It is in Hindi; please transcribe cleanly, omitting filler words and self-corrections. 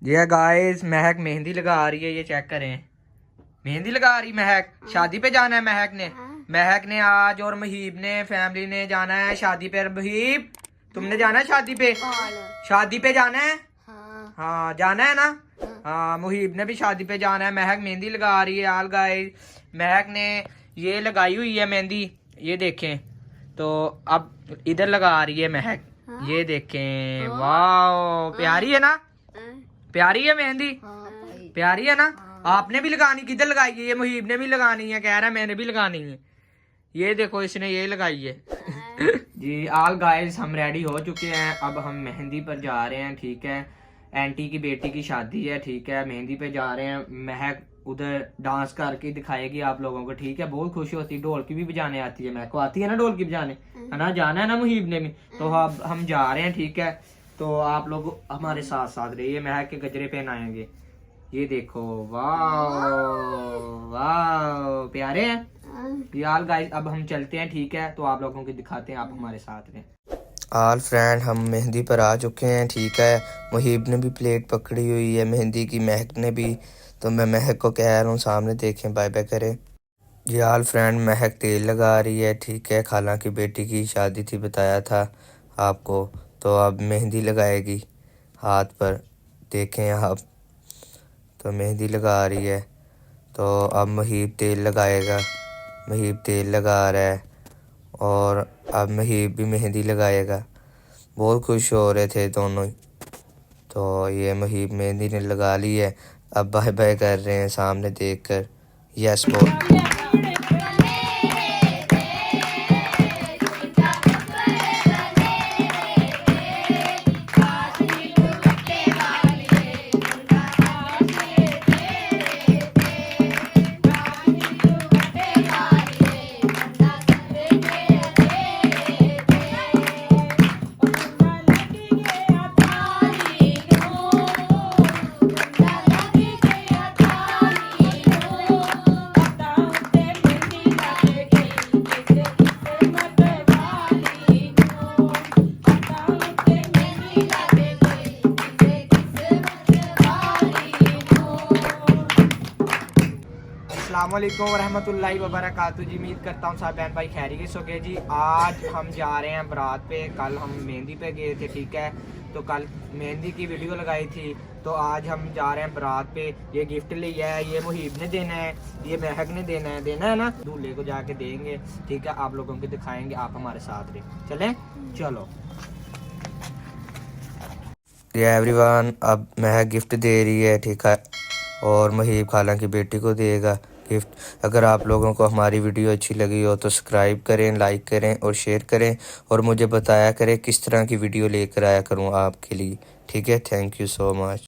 ये गाइस महक मेहंदी लगा रही है, ये चेक करें। मेहंदी लगा रही महक। शादी पे जाना है महक ने आज, और मुहीब ने फैमिली ने जाना है शादी पे। मुहीब तुमने जाना है शादी पे? शादी पे जाना है? हाँ जाना है ना। हाँ मुहीब ने भी शादी पे जाना है। महक मेहंदी लगा रही है। आल गाइस महक ने ये लगाई हुई है मेहंदी, ये देखें। तो अब इधर लगा रही है महक, ये देखें। वाह प्यारी है ना, प्यारी है मेहंदी, प्यारी है ना। आपने भी लगानी, किधर लगाई है? ये मुहीब ने भी लगानी है, कह रहा है मैंने भी लगानी है। ये देखो इसने ये लगाई है। जी आल गाइस हम रेडी हो चुके हैं, अब हम मेहंदी पर जा रहे हैं। ठीक है, आंटी की बेटी की शादी है। ठीक है, मेहंदी पे जा रहे हैं। महक उधर डांस करके दिखाएगी आप लोगों को। ठीक है, बहुत खुशी होती है। ढोल की भी बजाने आती है, महक को आती है ना ढोल की बजाने, है ना। जाना है ना मुहीब ने भी, तो अब हम जा रहे हैं। ठीक है, तो आप लोग हमारे साथ साथ रहिए। महक के गजरे पहनाएंगे, ये देखो। वाह वाह प्यारे हैं यार गाइस। अब हम चलते हैं। ठीक है, तो आप लोगों को दिखाते हैं, आप हमारे साथ रहें। आल फ्रेंड हम मेहंदी पर आ चुके हैं। ठीक है, मुहीब ने भी प्लेट पकड़ी हुई है मेहंदी की, महक ने भी। तो मैं महक को कह रहा हूँ सामने देखें, बाय बाय करें। जी आल फ्रेंड महक तेल लगा रही है। ठीक है, खाला की बेटी की शादी थी, बताया था आपको। तो अब मेहंदी लगाएगी हाथ पर, देखें आप। तो मेहंदी लगा रही है। तो अब मुहीब तेल लगाएगा, मुहीब तेल लगा रहा है। और अब मुहीब भी मेहंदी लगाएगा। बहुत खुश हो रहे थे दोनों ही। तो ये मुहीब मेहंदी ने लगा ली है, अब बाय बाय कर रहे हैं सामने देखकर। यस बोल। अस्सलामुअलैकुम वरहमतुल्लाहि वबरकातुहू जी। उम्मीद करता हूँ सब बहन भाई खैरियत से होंगे जी। आज हम जा रहे हैं बारात पे। कल हम मेहंदी पे गए थे। ठीक है, तो कल मेहंदी की वीडियो लगाई थी। तो आज हम जा रहे हैं बारात पे। ये गिफ्ट लिया है, ये मुहीब ने देना है, ये महक ने देना है ना। दूल्हे को जाके देंगे। ठीक है, आप लोगों को दिखाएंगे, आप हमारे साथ रहे। चलें, चलो। एवरीवन अब महक गिफ्ट दे रही है। ठीक है, और मुहीब खाला की बेटी को देगा गिफ्ट। अगर आप लोगों को हमारी वीडियो अच्छी लगी हो तो सब्सक्राइब करें, लाइक करें और शेयर करें, और मुझे बताया करें किस तरह की वीडियो लेकर आया करूं आपके लिए। ठीक है, थैंक यू सो मच।